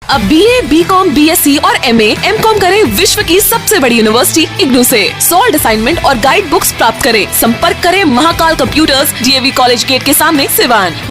अब BA, BCom, BSc और MA, MCom करें विश्व की सबसे बड़ी यूनिवर्सिटी इग्नू से। सॉल्ड असाइनमेंट और गाइड बुक्स प्राप्त करें। संपर्क करें Mahakal computers, DAV college gate के सामने, सिवान।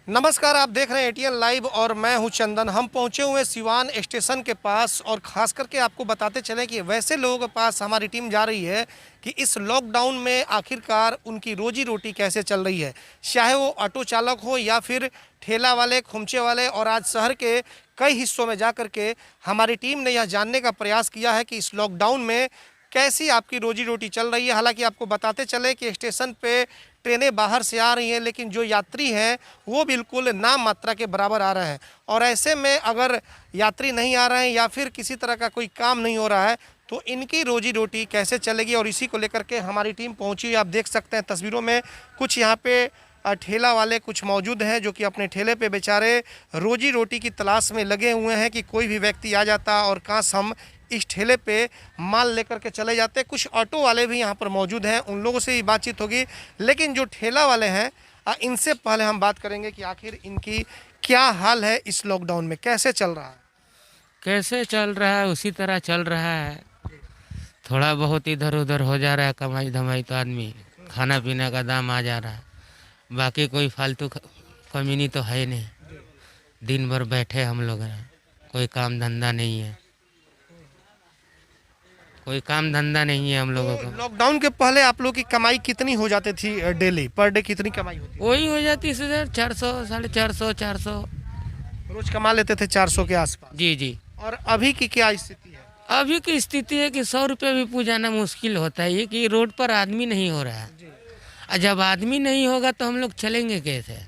नमस्कार, आप देख रहे हैं ATN लाइव और मैं हूं चंदन। हम पहुंचे हुए सिवान स्टेशन के पास और ख़ास करके आपको बताते चलें कि वैसे लोगों के पास हमारी टीम जा रही है कि इस लॉकडाउन में आखिरकार उनकी रोजी रोटी कैसे चल रही है, चाहे वो ऑटो चालक हो या फिर ठेला वाले, खुमचे वाले। और आज शहर के कई हिस्सों में जा कर के हमारी टीम ने यह जानने का प्रयास किया है कि इस लॉकडाउन में कैसी आपकी रोजी रोटी चल रही है। हालांकि आपको बताते चले कि स्टेशन पे ट्रेनें बाहर से आ रही हैं, लेकिन जो यात्री हैं वो बिल्कुल नाम मात्रा के बराबर आ रहे हैं। और ऐसे में अगर यात्री नहीं आ रहे हैं या फिर किसी तरह का कोई काम नहीं हो रहा है तो इनकी रोजी रोटी कैसे चलेगी, और इसी को लेकर के हमारी टीम पहुंची। आप देख सकते हैं तस्वीरों में कुछ यहाँ पे ठेला वाले कुछ मौजूद हैं जो कि अपने ठेले पे बेचारे रोजी रोटी की तलाश में लगे हुए हैं कि कोई भी व्यक्ति आ जाता और काश हम इस ठेले पे माल लेकर के चले जाते। कुछ ऑटो वाले भी यहाँ पर मौजूद हैं, उन लोगों से भी बातचीत होगी। लेकिन जो ठेला वाले हैं इनसे पहले हम बात करेंगे कि आखिर इनकी क्या हाल है, इस लॉकडाउन में कैसे चल रहा है। कैसे चल रहा है उसी तरह चल रहा है। थोड़ा बहुत इधर उधर हो जा रहा है कमाई धमाई, तो आदमी खाना पीने का दाम आ जा रहा है। बाकी कोई फालतू कमीनी तो है नहीं। दिन भर बैठे हम लोग हैं, कोई काम धंधा नहीं है, कोई काम धंधा नहीं है हम लोगों को। लॉकडाउन के पहले आप लोग की कमाई कितनी हो जाती थी, डेली पर डे कितनी कमाई होती वही हो जाती है 400, 450, 400 रोज कमा लेते थे 400 के आसपास। जी जी। और अभी की क्या स्थिति है? अभी की स्थिति है कि 100 रुपये भी पूजाना मुश्किल होता है, ये कि रोड पर आदमी नहीं हो रहा है। और जब आदमी नहीं होगा तो हम लोग चलेंगे कैसे?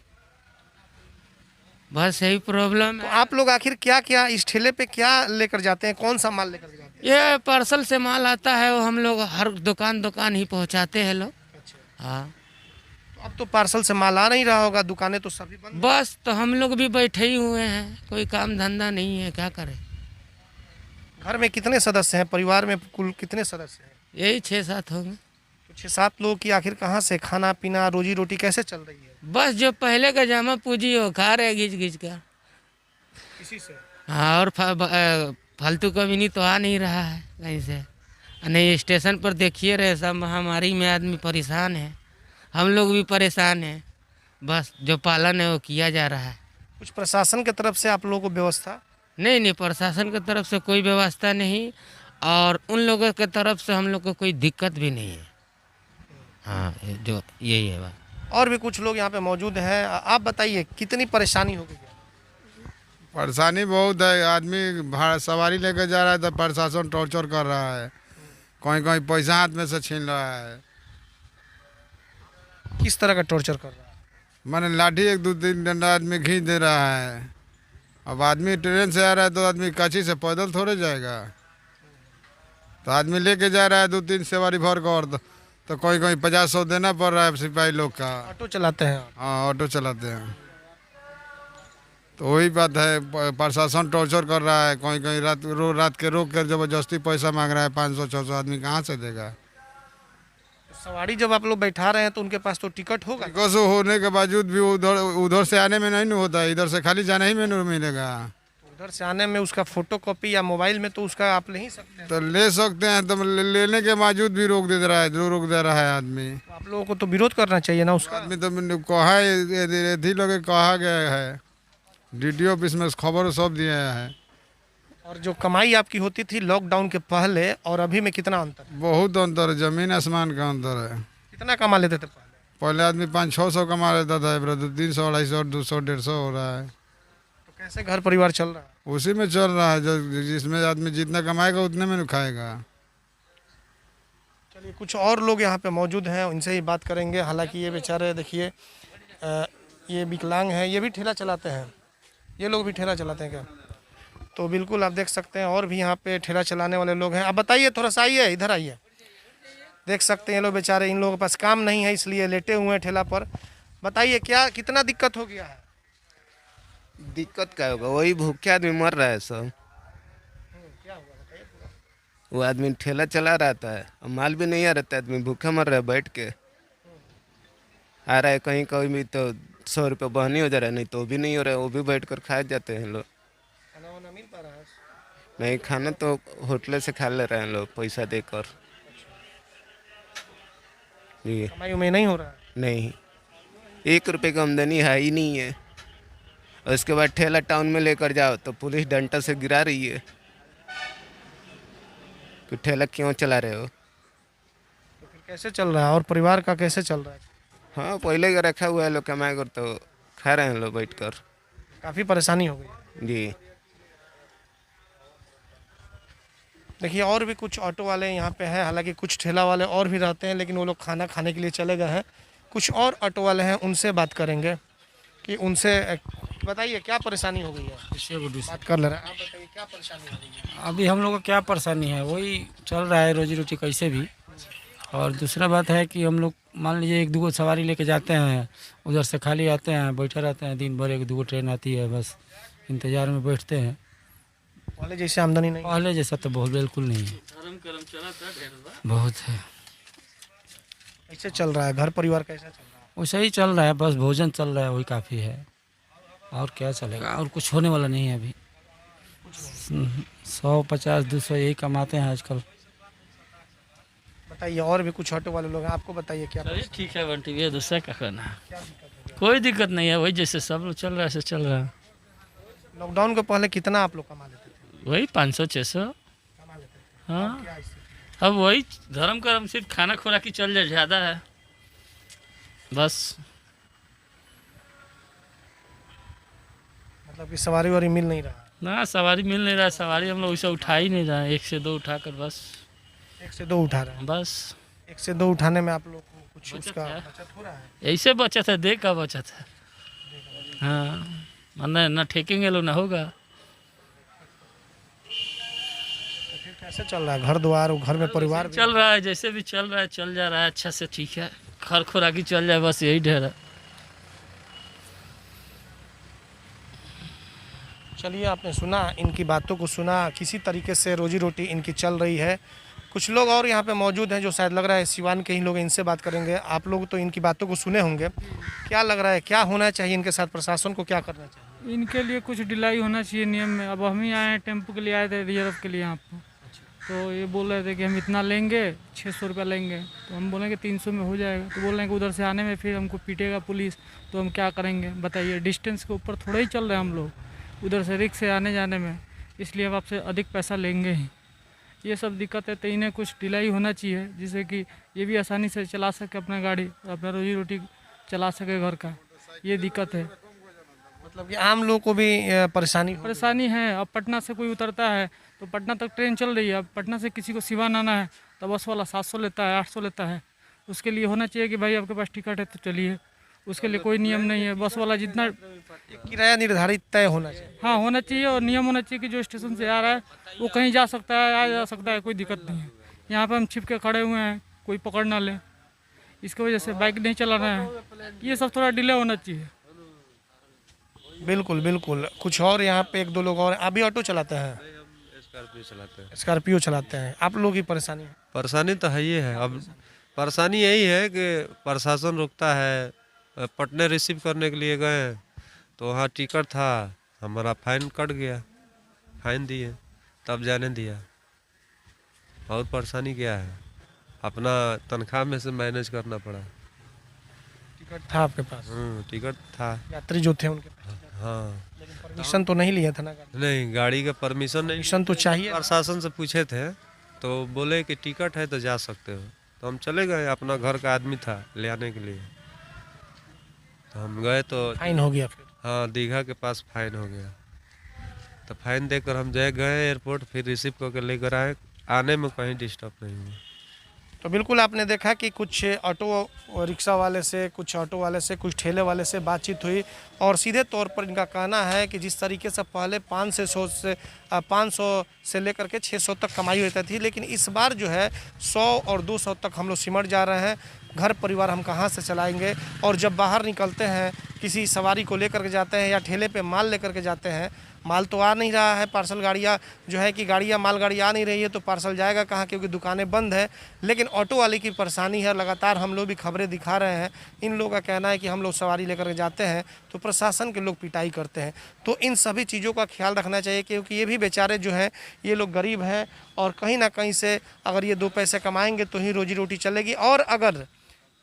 बस यही प्रॉब्लम तो है। आप लोग आखिर क्या क्या इस ठेले पे क्या लेकर जाते हैं, कौन सा माल लेकर जाते हैं? ये पार्सल से माल आता है, वो हम लोग हर दुकान ही पहुंचाते हैं लोग। अच्छा। हाँ, तो अब तो पार्सल से माल आ नहीं रहा होगा, दुकानें तो सभी बंद। बस तो हम लोग भी बैठे ही हुए हैं, कोई काम धंधा नहीं है, क्या करें। घर में कितने सदस्य हैं, परिवार में कुल कितने सदस्य हैं? यही 6-7 होंगे। तो 6-7 लोग की आखिर कहाँ से खाना पीना, रोजी रोटी कैसे चल रही है? बस जो पहले का जामा पूंजी हो खा रहे घिच घिच कर। इसी से। हाँ, और फालतू कमीनी तो आ नहीं रहा है कहीं से। नहीं, स्टेशन पर देखिए रहे सब महामारी में आदमी परेशान है, हम लोग भी परेशान हैं। बस जो पालन है वो किया जा रहा है। कुछ प्रशासन की तरफ से आप लोगों को व्यवस्था? नहीं, प्रशासन की तरफ से कोई व्यवस्था नहीं, और उन लोगों की तरफ से हम लोग को कोई दिक्कत भी नहीं है। हाँ, जो यही है बात। और भी कुछ लोग यहाँ पे मौजूद हैं, आप बताइए कितनी परेशानी हो गई है? परेशानी बहुत है। आदमी भाड़ा सवारी लेकर जा रहा है तो प्रशासन टॉर्चर कर रहा है, कहीं कहीं पैसा हाथ में से छीन रहा है। किस तरह का टॉर्चर कर रहा है? मैंने लाठी 1-2-3 डंडा आदमी खींच दे रहा है। अब आदमी ट्रेन से आ रहा है तो आदमी काची से पैदल थोड़े जाएगा, तो आदमी लेके जा रहा है 2-3 सवारी भर कर, तो कोई कोई 50-100 देना पड़ रहा है सिपाही लोग का। ऑटो चलाते हैं? हाँ, ऑटो चलाते हैं। तो वही बात है, प्रशासन टॉर्चर कर रहा है। कहीं कहीं रात के रोक कर जबरदस्ती पैसा मांग रहा है। 500-600 आदमी कहाँ से देगा? सवारी जब आप लोग बैठा रहे हैं तो उनके पास तो टिकट होगा। टिकट होने के बावजूद भी उधर से आने में नहीं होता है, इधर से खाली जाना ही में नहीं मिलेगा। उधर से आने में उसका फोटो कॉपी या मोबाइल में तो उसका आप ले ही सकते हैं। तो ले सकते हैं, तो लेने के बावजूद भी रोक दे रहा है, जो रोक दे रहा है आदमी। तो आप लोगों को तो विरोध करना चाहिए ना उसका। आदमी तो मैंने कहा है, यदि लोग कहा गया है, DDO ऑफिस में खबर सब दिया है। और जो कमाई आपकी होती थी लॉकडाउन के पहले और अभी में कितना अंतर है? बहुत अंतर है, जमीन आसमान का अंतर है। कितना कमा लेते थे पहले? पहले आदमी 500-600 कमा लेता था, 300, 250, 200, 150 हो रहा है। तो कैसे घर परिवार चल रहा है? उसी में चल रहा है, जो जिसमें आदमी जितना कमाएगा उतने में खाएगा। चलिए, कुछ और लोग यहाँ पे मौजूद हैं, उनसे ही बात करेंगे। हालांकि ये बेचारे देखिए, ये विकलांग हैं, ये भी ठेला चलाते हैं। ये लोग भी ठेला चलाते हैं क्या? तो बिल्कुल आप देख सकते हैं, और भी यहाँ पे ठेला चलाने वाले लोग हैं। आप बताइए, थोड़ा सा आइए, इधर आइए। देख सकते हैं ये लोग बेचारे, इन लोगों के पास काम नहीं है इसलिए लेटे हुए हैं ठेला पर। बताइए क्या कितना दिक्कत हो गया है? दिक्कत क्या होगा, वही भूखे आदमी मर रहा है सब। वो आदमी ठेला चला रहता है, माल भी नहीं आ रहता है, आदमी भूखा मर रहा है बैठ के। आ रहा है कहीं कहीं भी तो 100 रुपये बहनी हो जा रहा है, नहीं तो भी नहीं हो रहा है, वो भी बैठ कर खा जाते हैं लोग। खाना वाना मिल पा रहा है? नहीं, खाना तो होटल से खा ले रहे हैं लोग पैसा देकर। जी कमाई उमाई नहीं हो रहा है? नहीं, 1 रुपये की आमदनी है ही नहीं है। और उसके बाद ठेला टाउन में लेकर जाओ तो पुलिस डंडा से गिरा रही है कि ठेला क्यों चला रहे हो। तो फिर कैसे चल रहा है और परिवार का कैसे चल रहा है? हाँ, पहले का रखा हुआ है लोग, कमाए कर तो खा रहे हैं लोग बैठ कर। काफ़ी परेशानी हो गई है। जी देखिए और भी कुछ ऑटो वाले यहाँ पे हैं, हालांकि कुछ ठेला वाले और भी रहते हैं लेकिन वो लोग खाना खाने के लिए चले गए हैं। कुछ और ऑटो वाले हैं, उनसे बात करेंगे कि उनसे बताइए क्या परेशानी हो गई है। बात कर ले रहे हैं, आप बताइए क्या परेशानी हो गई है? अभी हम लोग का क्या परेशानी है, वही चल रहा है रोजी रोटी कैसे भी। और दूसरा बात है कि हम लोग मान लीजिए 1-2 सवारी लेके जाते हैं, उधर से खाली आते हैं, बैठे रहते हैं दिन भर, 1-2 ट्रेन आती है, बस इंतज़ार में बैठते हैं। पहले जैसे आमदनी नहीं? पहले जैसा तो बहुत बिल्कुल नहीं है, बहुत है। कैसे चल रहा है घर परिवार, कैसा चल रहा है? वैसा ही चल रहा है, बस भोजन चल रहा है, वही काफ़ी है। और क्या चलेगा, और कुछ होने वाला नहीं है अभी। 150-200 यही कमाते हैं आजकल। बताइए और भी कुछ ऑटो वाले लोग हैं, आपको बताइए क्या अरे ठीक है बंटी भैया, दूसरा क्या करना है, कोई दिक्कत नहीं है, वही जैसे सब लोग चल रहा है ऐसे चल रहा है। लॉकडाउन के पहले कितना आप लोग कमा लेते थे? वही 500-600। कमा लेते थे। हाँ, क्या स्थिति? अब वही धर्म कर्म सिर्फ खाना खुराकी चल जाए, ज़्यादा है बस। मतलब कि सवारी वारी मिल नहीं रहा है? ना सवारी मिल नहीं रहा है, सवारी हम लोग वैसे उठा ही नहीं रहे हैं, 1 से 2 उठाकर बस। 1 से 2 उठा रहे हैं? बस 1 से 2 उठाने में आप लोग को कुछ बचत उसका है। बचत हो रहा है? ऐसे बचत है, दे का बचत है। हाँ, वरना ना ठेकेंगे लोग ना होगा। तो फिर कैसे चल रहा है घर द्वार, घर में परिवार भी? चल रहा है, जैसे भी चल रहा है, चल जा रहा है अच्छा से, ठीक है, खर खुराकी चल जाए बस, यही ढेर है। चलिए आपने सुना, इनकी बातों को सुना, किसी तरीके से रोजी रोटी इनकी चल रही है। कुछ लोग और यहाँ पे मौजूद हैं जो शायद लग रहा है सिवान के ही लोग हैं, इनसे बात करेंगे। आप लोग तो इनकी बातों को सुने होंगे, क्या लग रहा है, क्या होना चाहिए इनके साथ, प्रशासन को क्या करना चाहिए? इनके लिए कुछ ढिलाई होना चाहिए नियम में। अब हम ही आए हैं, टेम्पो के लिए आए थे रिजर्व के लिए यहाँ पर, तो ये बोल रहे थे कि हम इतना लेंगे, 600 रुपया लेंगे। तो हम बोलेंगे 300 में हो जाएगा, तो बोल रहे हैं कि उधर से आने में फिर हमको पीटेगा पुलिस, तो हम क्या करेंगे बताइए। डिस्टेंस के ऊपर थोड़ा ही चल रहे हैं हम लोग, उधर से रिक्स से आने जाने में, इसलिए अब आपसे अधिक पैसा लेंगे ही। ये सब दिक्कत है, तो इन्हें कुछ ढिलाई होना चाहिए जिससे कि ये भी आसानी से चला सके अपना गाड़ी, अपना रोजी रोटी चला सके घर का। ये दिक्कत है, मतलब कि आम लोग को भी परेशानी हो? परेशानी है। अब पटना से कोई उतरता है तो पटना तक ट्रेन चल रही है, अब पटना से किसी को सिवान आना है तो बस वाला 700 लेता है, 800 लेता है। उसके लिए होना चाहिए कि भाई आपके पास टिकट है तो चलिए, उसके लिए कोई नियम नहीं है। बस वाला जितना, किराया निर्धारित तय होना चाहिए। हाँ होना चाहिए, और नियम होना चाहिए कि जो स्टेशन से आ रहा है वो कहीं जा सकता है, आ जा सकता है, कोई दिक्कत नहीं है। यहाँ पर हम छिप के खड़े हुए हैं, कोई पकड़ ना ले, इसकी वजह से बाइक नहीं चला रहे हैं। ये सब थोड़ा डिले होना चाहिए। बिल्कुल बिल्कुल। कुछ और यहाँ पे 1-2 लोग और अभी ऑटो चलाते हैं? स्कॉर्पियो चलाते हैं। स्कॉर्पियो चलाते हैं। आप लोगों की परेशानी है? परेशानी तो है ही है। अब परेशानी यही है कि प्रशासन रुकता है। पटने रिसीव करने के लिए गए तो वहाँ टिकट था, हमारा फाइन कट गया, फाइन दिए तब जाने दिया। और परेशानी क्या है, अपना तनख्वाह में से मैनेज करना पड़ा। टिकट था आपके पास? टिकट था, यात्री जो थे उनके पास? हाँ। लेकिन परमिशन तो नहीं लिया था ना? नहीं, गाड़ी का परमिशन नहीं, परमिशन तो चाहिए। प्रशासन से पूछे थे तो बोले कि टिकट है तो जा सकते हो। तो हम चले गए, अपना घर का आदमी था ले आने के लिए, तो हम गए तो फाइन हो गया फिर? हाँ, दीघा के पास फाइन हो गया। तो फाइन देकर हम गए एयरपोर्ट, फिर रिसीव करके लेकर आए। आने में कहीं डिस्टर्ब नहीं हुआ। तो बिल्कुल आपने देखा कि कुछ ऑटो रिक्शा वाले से, कुछ ऑटो वाले से, कुछ ठेले वाले से बातचीत हुई और सीधे तौर पर इनका कहना है कि जिस तरीके से पहले 500 से लेकर के 600 तक कमाई होती थी, लेकिन इस बार जो है 100 और 200 तक हम लोग सिमट जा रहे हैं। घर परिवार हम कहाँ से चलाएंगे? और जब बाहर निकलते हैं, किसी सवारी को लेकर के जाते हैं या ठेले पे माल लेकर के जाते हैं, माल तो आ नहीं रहा है, पार्सल गाड़ियाँ जो है कि मालगाड़ी आ नहीं रही है, तो पार्सल जाएगा कहाँ, क्योंकि दुकानें बंद है। लेकिन ऑटो वाले की परेशानी है, लगातार हम लोग भी खबरें दिखा रहे हैं। इन लोगों का कहना है कि हम लोग सवारी लेकर जाते हैं तो प्रशासन के लोग पिटाई करते हैं। तो इन सभी चीज़ों का ख्याल रखना चाहिए, क्योंकि ये भी बेचारे जो हैं ये लोग गरीब हैं और कहीं ना कहीं से अगर ये 2 पैसे कमाएंगे तो ही रोजी रोटी चलेगी, और अगर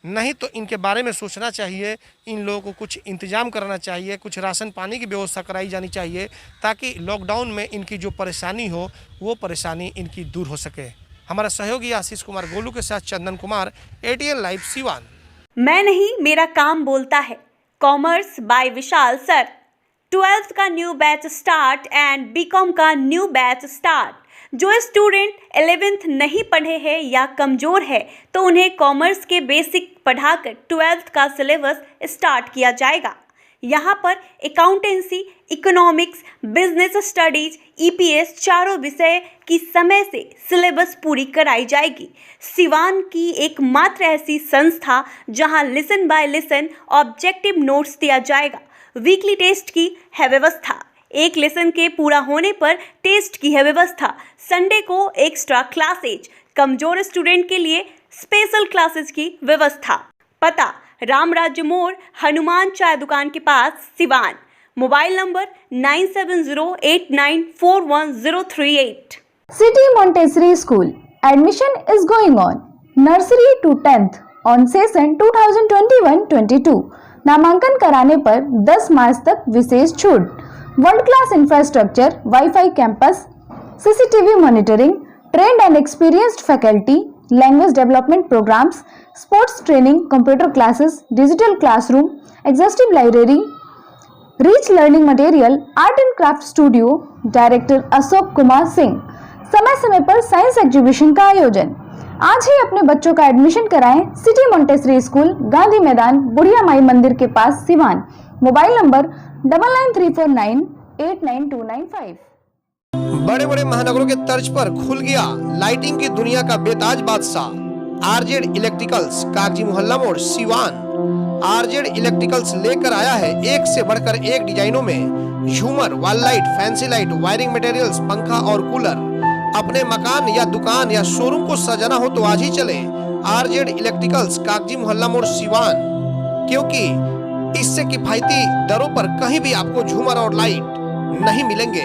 नहीं तो इनके बारे में सोचना चाहिए। इन लोगों को कुछ इंतजाम करना चाहिए, कुछ राशन पानी की व्यवस्था कराई जानी चाहिए, ताकि लॉकडाउन में इनकी जो परेशानी हो वो परेशानी इनकी दूर हो सके। हमारा सहयोगी आशीष कुमार गोलू के साथ चंदन कुमार, ATN लाइव सिवान। मैं नहीं, मेरा काम बोलता है। Commerce by Vishal sir. 12th का new batch start and B Com का न्यू बैच स्टार्ट। जो स्टूडेंट 11th नहीं पढ़े हैं या कमज़ोर है तो उन्हें कॉमर्स के बेसिक पढ़ाकर 12th का सिलेबस स्टार्ट किया जाएगा। यहाँ पर accountancy, economics, business studies, EPS चारों विषय की समय से सिलेबस पूरी कराई जाएगी। सिवान की एकमात्र ऐसी संस्था जहाँ lesson by lesson objective notes दिया जाएगा। वीकली टेस्ट की है व्यवस्था। एक लेसन के पूरा होने पर टेस्ट की है व्यवस्था। संडे को एक्स्ट्रा क्लासेज, कमजोर स्टूडेंट के लिए स्पेशल क्लासेस की व्यवस्था। पता राम राज्य मोड़, हनुमान चाय दुकान के पास, Siwan. Mobile number 9708941038। City Montessori School. Admission is going on. Nursery to 10th on session 2021-22. नामांकन कराने पर 10 मार्च तक विशेष छूट। World class infrastructure, wifi campus, CCTV monitoring, trained and experienced faculty, language development programs, sports training, computer classes, digital classroom, exhaustive library, rich learning material, art and craft studio. Director Ashok Kumar Singh. समय समय पर science exhibition का आयोजन। आज ही अपने बच्चों का admission कराएं सिटी मोंटेसरी स्कूल, गांधी मैदान, बुढ़िया माई मंदिर के पास, सिवान। Mobile number 9934989295। बड़े बड़े महानगरों के तर्ज पर खुल गया लाइटिंग की दुनिया का बेताज बादशाह RZ इलेक्ट्रिकल्स, कागजी मोहल्ला मोड़, सिवान। RZ इलेक्ट्रिकल्स लेकर आया है एक से बढ़कर एक डिजाइनों में झूमर, wall light, fancy light, wiring materials, पंखा और कूलर। अपने मकान या दुकान या शोरूम को सजाना हो तो आज ही चले RZ इलेक्ट्रिकल्स, कागजी मोहल्ला मोड़, सिवान, क्योंकि इससे किफायती दरों पर कहीं भी आपको झूमर और लाइट नहीं मिलेंगे।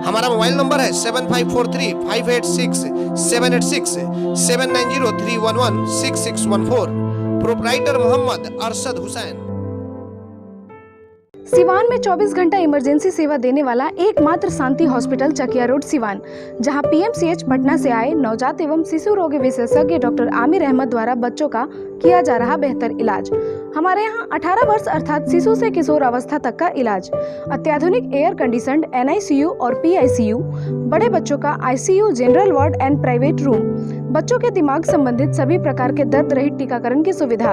हमारा मोबाइल नंबर है 7543586786, 7903116614। प्रोप्राइटर मोहम्मद अरशद हुसैन। सिवान में 24 घंटा इमरजेंसी सेवा देने वाला एकमात्र शांति हॉस्पिटल, चकिया रोड, सिवान, जहां PMCH पटना से आए नवजात एवं शिशु रोग विशेषज्ञ डॉक्टर आमिर अहमद द्वारा बच्चों का किया जा रहा बेहतर इलाज। हमारे यहां 18 वर्ष अर्थात शिशु से किशोर अवस्था तक का इलाज, अत्याधुनिक एयर कंडीशनड NICU और PICU, बड़े बच्चों का ICU, general ward and private room, बच्चों के दिमाग संबंधित सभी प्रकार के दर्द रहित टीकाकरण की सुविधा,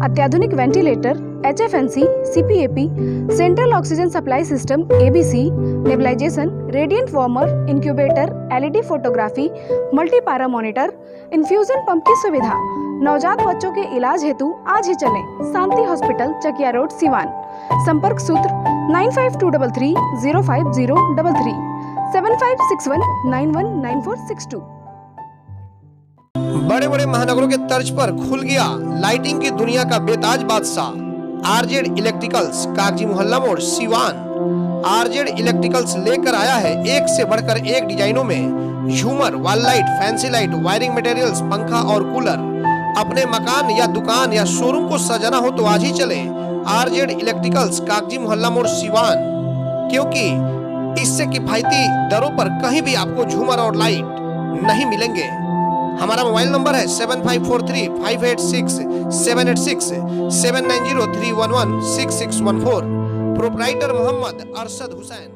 अत्याधुनिक ventilator, HFNC, CPAP, central oxygen supply system ABC, nebulization, radiant warmer, incubator, LED photography, multipara monitor, infusion pump की सुविधा। नवजात बच्चों के इलाज हेतु आज ही चलें शांति हॉस्पिटल, चकिया रोड, सिवान। संपर्क सूत्र 9523305033, 7561919462। बड़े बड़े महानगरों के तर्ज पर खुल गया लाइटिंग की दुनिया का बेताज बादशाह RZ इलेक्ट्रिकल्स, कागजी मोहल्ला मोड़, सिवान। RZ इलेक्ट्रिकल्स लेकर आया है एक से बढ़कर एक डिजाइनों में झूमर, wall light, fancy light, wiring materials, पंखा और कूलर। अपने मकान या दुकान या शोरूम को सजाना हो तो आज ही चले RZ इलेक्ट्रिकल्स, कागजी मोहल्ला मोड़, सिवान, क्योंकि इससे किफायती दरों पर कहीं भी आपको झूमर और लाइट नहीं मिलेंगे। हमारा मोबाइल नंबर है 7543586786, 7903116614। प्रोप्राइटर मोहम्मद अरशद हुसैन।